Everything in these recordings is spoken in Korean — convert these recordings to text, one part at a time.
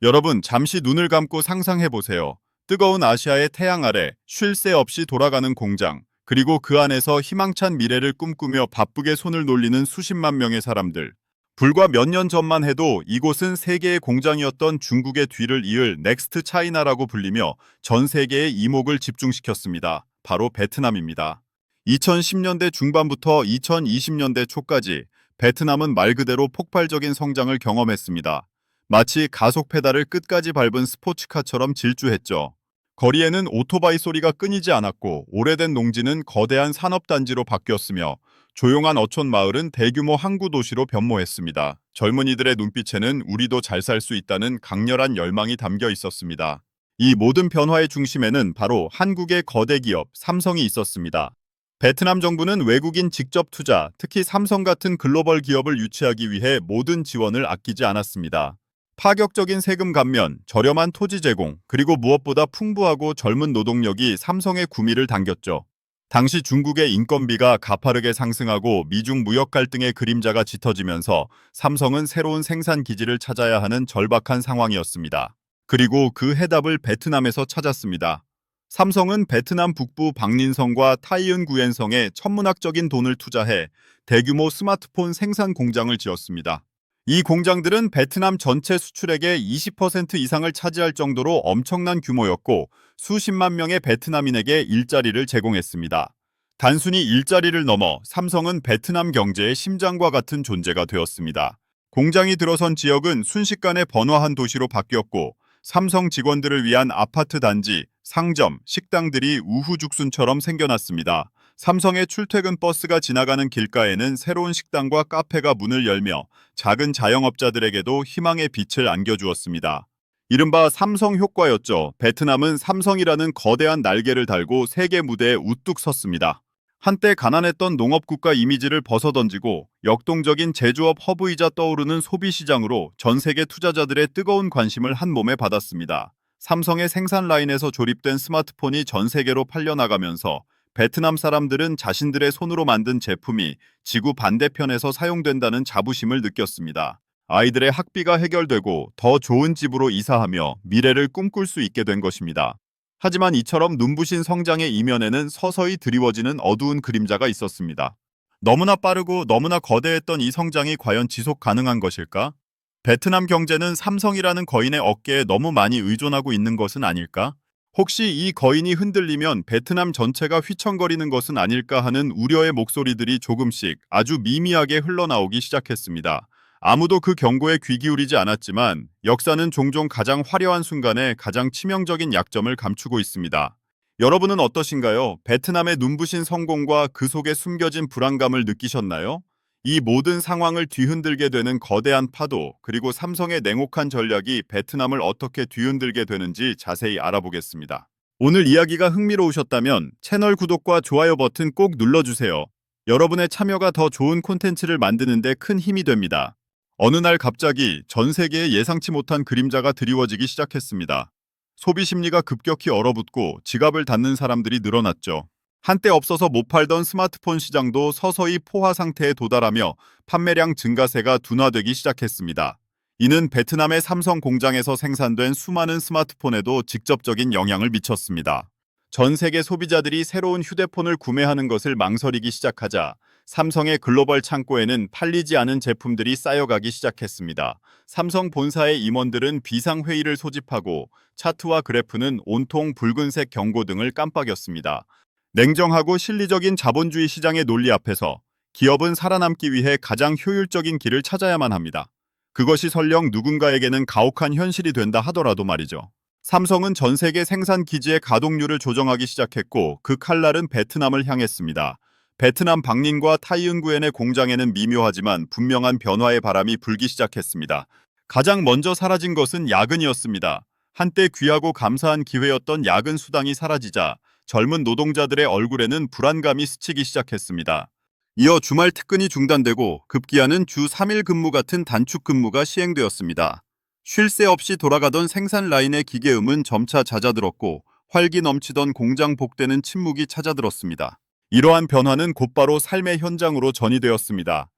여러분, 잠시 눈을 감고 상상해 보세요. 뜨거운 아시아의 태양 아래 쉴 새 없이 돌아가는 공장, 그리고 그 안에서 희망찬 미래를 꿈꾸며 바쁘게 손을 놀리는 수십만 명의 사람들. 불과 몇 년 전만 해도 이곳은 세계의 공장이었던 중국의 뒤를 이을 넥스트 차이나라고 불리며 전 세계의 이목을 집중시켰습니다. 바로 베트남입니다. 2010년대 중반부터 2020년대 초까지 베트남은 말 그대로 폭발적인 성장을 경험했습니다. 마치 가속 페달을 끝까지 밟은 스포츠카처럼 질주했죠. 거리에는 오토바이 소리가 끊이지 않았고 오래된 농지는 거대한 산업단지로 바뀌었으며 조용한 어촌 마을은 대규모 항구 도시로 변모했습니다. 젊은이들의 눈빛에는 우리도 잘 살 수 있다는 강렬한 열망이 담겨 있었습니다. 이 모든 변화의 중심에는 바로 한국의 거대 기업 삼성이 있었습니다. 베트남 정부는 외국인 직접 투자, 특히 삼성 같은 글로벌 기업을 유치하기 위해 모든 지원을 아끼지 않았습니다. 파격적인 세금 감면, 저렴한 토지 제공, 그리고 무엇보다 풍부하고 젊은 노동력이 삼성의 구미를 당겼죠. 당시 중국의 인건비가 가파르게 상승하고 미중 무역 갈등의 그림자가 짙어지면서 삼성은 새로운 생산 기지를 찾아야 하는 절박한 상황이었습니다. 그리고 그 해답을 베트남에서 찾았습니다. 삼성은 베트남 북부 박린성과 타이은 구엔성에 천문학적인 돈을 투자해 대규모 스마트폰 생산 공장을 지었습니다. 이 공장들은 베트남 전체 수출액의 20% 이상을 차지할 정도로 엄청난 규모였고 수십만 명의 베트남인에게 일자리를 제공했습니다. 단순히 일자리를 넘어 삼성은 베트남 경제의 심장과 같은 존재가 되었습니다. 공장이 들어선 지역은 순식간에 번화한 도시로 바뀌었고 삼성 직원들을 위한 아파트 단지, 상점, 식당들이 우후죽순처럼 생겨났습니다. 삼성의 출퇴근 버스가 지나가는 길가에는 새로운 식당과 카페가 문을 열며 작은 자영업자들에게도 희망의 빛을 안겨주었습니다. 이른바 삼성 효과였죠. 베트남은 삼성이라는 거대한 날개를 달고 세계 무대에 우뚝 섰습니다. 한때 가난했던 농업국가 이미지를 벗어던지고 역동적인 제조업 허브이자 떠오르는 소비시장으로 전 세계 투자자들의 뜨거운 관심을 한 몸에 받았습니다. 삼성의 생산 라인에서 조립된 스마트폰이 전 세계로 팔려나가면서 베트남 사람들은 자신들의 손으로 만든 제품이 지구 반대편에서 사용된다는 자부심을 느꼈습니다. 아이들의 학비가 해결되고 더 좋은 집으로 이사하며 미래를 꿈꿀 수 있게 된 것입니다. 하지만 이처럼 눈부신 성장의 이면에는 서서히 드리워지는 어두운 그림자가 있었습니다. 너무나 빠르고 너무나 거대했던 이 성장이 과연 지속 가능한 것일까? 베트남 경제는 삼성이라는 거인의 어깨에 너무 많이 의존하고 있는 것은 아닐까? 혹시 이 거인이 흔들리면 베트남 전체가 휘청거리는 것은 아닐까 하는 우려의 목소리들이 조금씩 아주 미미하게 흘러나오기 시작했습니다. 아무도 그 경고에 귀 기울이지 않았지만 역사는 종종 가장 화려한 순간에 가장 치명적인 약점을 감추고 있습니다. 여러분은 어떠신가요? 베트남의 눈부신 성공과 그 속에 숨겨진 불안감을 느끼셨나요? 이 모든 상황을 뒤흔들게 되는 거대한 파도, 그리고 삼성의 냉혹한 전략이 베트남을 어떻게 뒤흔들게 되는지 자세히 알아보겠습니다. 오늘 이야기가 흥미로우셨다면 채널 구독과 좋아요 버튼 꼭 눌러주세요. 여러분의 참여가 더 좋은 콘텐츠를 만드는 데 큰 힘이 됩니다. 어느 날 갑자기 전 세계에 예상치 못한 그림자가 드리워지기 시작했습니다. 소비 심리가 급격히 얼어붙고 지갑을 닫는 사람들이 늘어났죠. 한때 없어서 못 팔던 스마트폰 시장도 서서히 포화 상태에 도달하며 판매량 증가세가 둔화되기 시작했습니다. 이는 베트남의 삼성 공장에서 생산된 수많은 스마트폰에도 직접적인 영향을 미쳤습니다. 전 세계 소비자들이 새로운 휴대폰을 구매하는 것을 망설이기 시작하자 삼성의 글로벌 창고에는 팔리지 않은 제품들이 쌓여가기 시작했습니다. 삼성 본사의 임원들은 비상회의를 소집하고 차트와 그래프는 온통 붉은색 경고 등을 깜빡였습니다. 냉정하고 실리적인 자본주의 시장의 논리 앞에서 기업은 살아남기 위해 가장 효율적인 길을 찾아야만 합니다. 그것이 설령 누군가에게는 가혹한 현실이 된다 하더라도 말이죠. 삼성은 전 세계 생산 기지의 가동률을 조정하기 시작했고 그 칼날은 베트남을 향했습니다. 베트남 박린과 타이응구엔의 공장에는 미묘하지만 분명한 변화의 바람이 불기 시작했습니다. 가장 먼저 사라진 것은 야근이었습니다. 한때 귀하고 감사한 기회였던 야근 수당이 사라지자 젊은 노동자들의 얼굴에는 불안감이 스치기 시작했습니다. 이어 주말 특근이 중단되고 급기야는 주 3일 근무 같은 단축 근무가 시행되었습니다. 쉴 새 없이 돌아가던 생산 라인의 기계음은 점차 잦아들었고 활기 넘치던 공장 복대는 침묵이 찾아들었습니다. 이러한 변화는 곧바로 삶의 현장으로 전이되었습니다.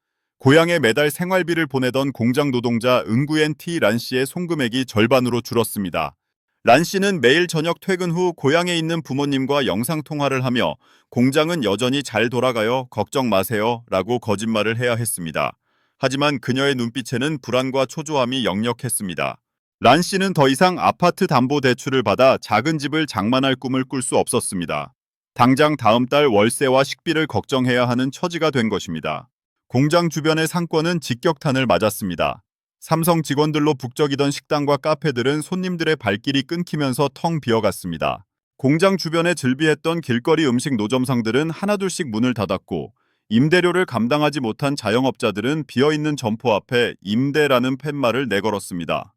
고향에 매달 생활비를 보내던 공장 노동자 응구엔 티 란 씨의 송금액이 절반으로 줄었습니다. 란 씨는 매일 저녁 퇴근 후 고향에 있는 부모님과 영상통화를 하며 공장은 여전히 잘 돌아가요. 걱정 마세요. 라고 거짓말을 해야 했습니다. 하지만 그녀의 눈빛에는 불안과 초조함이 역력했습니다. 란 씨는 더 이상 아파트 담보 대출을 받아 작은 집을 장만할 꿈을 꿀 수 없었습니다. 당장 다음 달 월세와 식비를 걱정해야 하는 처지가 된 것입니다. 공장 주변의 상권은 직격탄을 맞았습니다. 삼성 직원들로 북적이던 식당과 카페들은 손님들의 발길이 끊기면서 텅 비어갔습니다. 공장 주변에 즐비했던 길거리 음식 노점상들은 하나둘씩 문을 닫았고 임대료를 감당하지 못한 자영업자들은 비어있는 점포 앞에 임대라는 팻말을 내걸었습니다.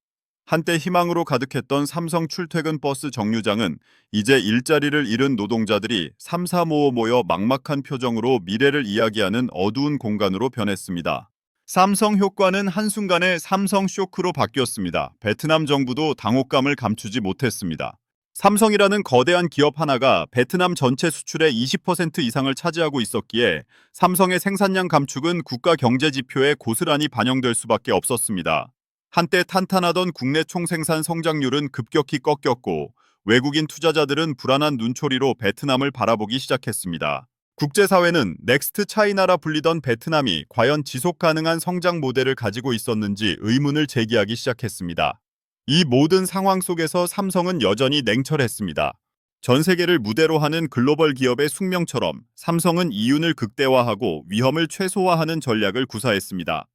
한때 희망으로 가득했던 삼성 출퇴근 버스 정류장은 이제 일자리를 잃은 노동자들이 삼삼오오 모여 막막한 표정으로 미래를 이야기하는 어두운 공간으로 변했습니다. 삼성 효과는 한순간에 삼성 쇼크로 바뀌었습니다. 베트남 정부도 당혹감을 감추지 못했습니다. 삼성이라는 거대한 기업 하나가 베트남 전체 수출의 20% 이상을 차지하고 있었기에 삼성의 생산량 감축은 국가 경제 지표에 고스란히 반영될 수밖에 없었습니다. 한때 탄탄하던 국내 총생산 성장률은 급격히 꺾였고 외국인 투자자들은 불안한 눈초리로 베트남을 바라보기 시작했습니다. 국제사회는 넥스트 차이나라 불리던 베트남이 과연 지속 가능한 성장 모델을 가지고 있었는지 의문을 제기하기 시작했습니다. 이 모든 상황 속에서 삼성은 여전히 냉철했습니다. 전 세계를 무대로 하는 글로벌 기업의 숙명처럼 삼성은 이윤을 극대화하고 위험을 최소화하는 전략을 구사했습니다.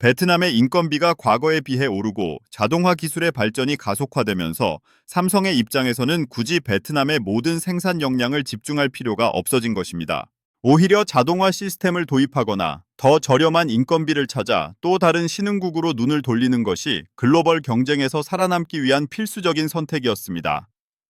베트남의 인건비가 과거에 비해 오르고 자동화 기술의 발전이 가속화되면서 삼성의 입장에서는 굳이 베트남의 모든 생산 역량을 집중할 필요가 없어진 것입니다. 오히려 자동화 시스템을 도입하거나 더 저렴한 인건비를 찾아 또 다른 신흥국으로 눈을 돌리는 것이 글로벌 경쟁에서 살아남기 위한 필수적인 선택이었습니다.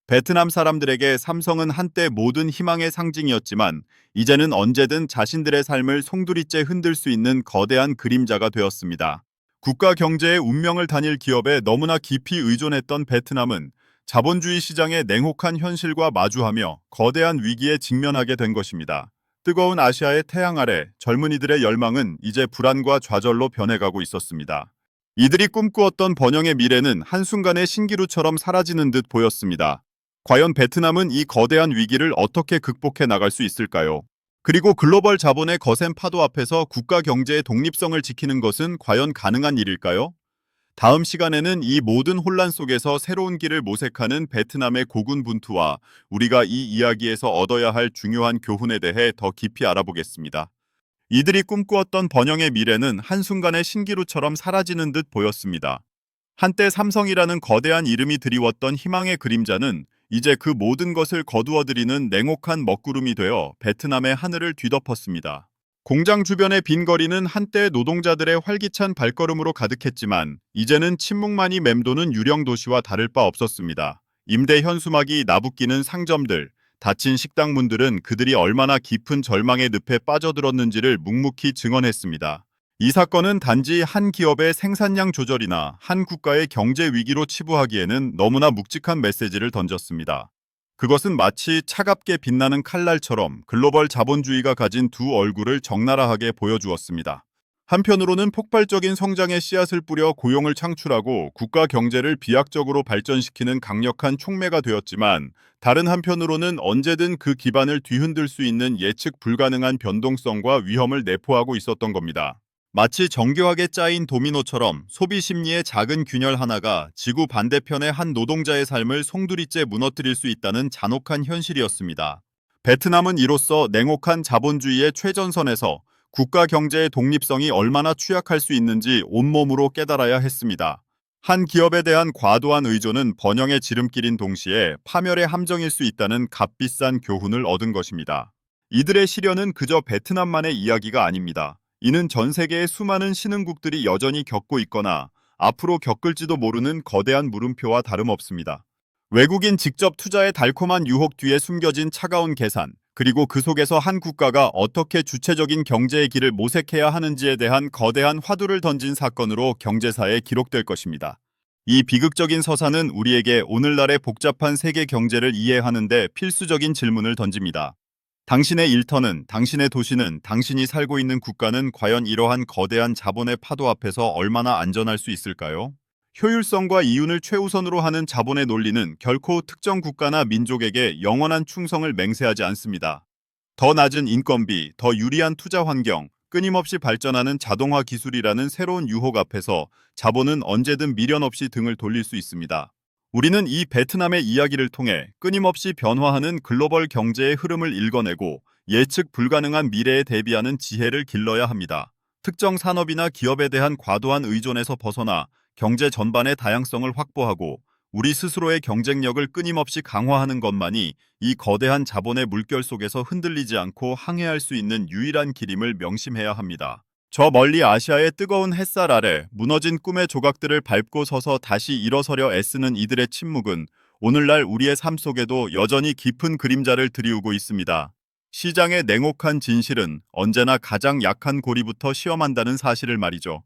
베트남 사람들에게 삼성은 한때 모든 희망의 상징이었지만 이제는 언제든 자신들의 삶을 송두리째 흔들 수 있는 거대한 그림자가 되었습니다. 국가 경제의 운명을 다닐 기업에 너무나 깊이 의존했던 베트남은 자본주의 시장의 냉혹한 현실과 마주하며 거대한 위기에 직면하게 된 것입니다. 뜨거운 아시아의 태양 아래 젊은이들의 열망은 이제 불안과 좌절로 변해가고 있었습니다. 이들이 꿈꾸었던 번영의 미래는 한순간에 신기루처럼 사라지는 듯 보였습니다. 과연 베트남은 이 거대한 위기를 어떻게 극복해 나갈 수 있을까요? 그리고 글로벌 자본의 거센 파도 앞에서 국가 경제의 독립성을 지키는 것은 과연 가능한 일일까요? 다음 시간에는 이 모든 혼란 속에서 새로운 길을 모색하는 베트남의 고군분투와 우리가 이 이야기에서 얻어야 할 중요한 교훈에 대해 더 깊이 알아보겠습니다. 이들이 꿈꾸었던 번영의 미래는 한순간에 신기루처럼 사라지는 듯 보였습니다. 한때 삼성이라는 거대한 이름이 드리웠던 희망의 그림자는 이제 그 모든 것을 거두어들이는 냉혹한 먹구름이 되어 베트남의 하늘을 뒤덮었습니다. 공장 주변의 빈 거리는 한때 노동자들의 활기찬 발걸음으로 가득했지만 이제는 침묵만이 맴도는 유령 도시와 다를 바 없었습니다. 임대 현수막이 나부끼는 상점들, 닫힌 식당 문들은 그들이 얼마나 깊은 절망의 늪에 빠져들었는지를 묵묵히 증언했습니다. 이 사건은 단지 한 기업의 생산량 조절이나 한 국가의 경제 위기로 치부하기에는 너무나 묵직한 메시지를 던졌습니다. 그것은 마치 차갑게 빛나는 칼날처럼 글로벌 자본주의가 가진 두 얼굴을 적나라하게 보여주었습니다. 한편으로는 폭발적인 성장의 씨앗을 뿌려 고용을 창출하고 국가 경제를 비약적으로 발전시키는 강력한 촉매가 되었지만 다른 한편으로는 언제든 그 기반을 뒤흔들 수 있는 예측 불가능한 변동성과 위험을 내포하고 있었던 겁니다. 마치 정교하게 짜인 도미노처럼 소비 심리의 작은 균열 하나가 지구 반대편의 한 노동자의 삶을 송두리째 무너뜨릴 수 있다는 잔혹한 현실이었습니다. 베트남은 이로써 냉혹한 자본주의의 최전선에서 국가 경제의 독립성이 얼마나 취약할 수 있는지 온몸으로 깨달아야 했습니다. 한 기업에 대한 과도한 의존은 번영의 지름길인 동시에 파멸의 함정일 수 있다는 값비싼 교훈을 얻은 것입니다. 이들의 시련은 그저 베트남만의 이야기가 아닙니다. 이는 전 세계의 수많은 신흥국들이 여전히 겪고 있거나 앞으로 겪을지도 모르는 거대한 물음표와 다름없습니다. 외국인 직접 투자의 달콤한 유혹 뒤에 숨겨진 차가운 계산, 그리고 그 속에서 한 국가가 어떻게 주체적인 경제의 길을 모색해야 하는지에 대한 거대한 화두를 던진 사건으로 경제사에 기록될 것입니다. 이 비극적인 서사는 우리에게 오늘날의 복잡한 세계 경제를 이해하는 데 필수적인 질문을 던집니다. 당신의 일터는, 당신의 도시는, 당신이 살고 있는 국가는 과연 이러한 거대한 자본의 파도 앞에서 얼마나 안전할 수 있을까요? 효율성과 이윤을 최우선으로 하는 자본의 논리는 결코 특정 국가나 민족에게 영원한 충성을 맹세하지 않습니다. 더 낮은 인건비, 더 유리한 투자 환경, 끊임없이 발전하는 자동화 기술이라는 새로운 유혹 앞에서 자본은 언제든 미련 없이 등을 돌릴 수 있습니다. 우리는 이 베트남의 이야기를 통해 끊임없이 변화하는 글로벌 경제의 흐름을 읽어내고 예측 불가능한 미래에 대비하는 지혜를 길러야 합니다. 특정 산업이나 기업에 대한 과도한 의존에서 벗어나 경제 전반의 다양성을 확보하고 우리 스스로의 경쟁력을 끊임없이 강화하는 것만이 이 거대한 자본의 물결 속에서 흔들리지 않고 항해할 수 있는 유일한 길임을 명심해야 합니다. 저 멀리 아시아의 뜨거운 햇살 아래 무너진 꿈의 조각들을 밟고 서서 다시 일어서려 애쓰는 이들의 침묵은 오늘날 우리의 삶 속에도 여전히 깊은 그림자를 드리우고 있습니다. 시장의 냉혹한 진실은 언제나 가장 약한 고리부터 시험한다는 사실을 말이죠.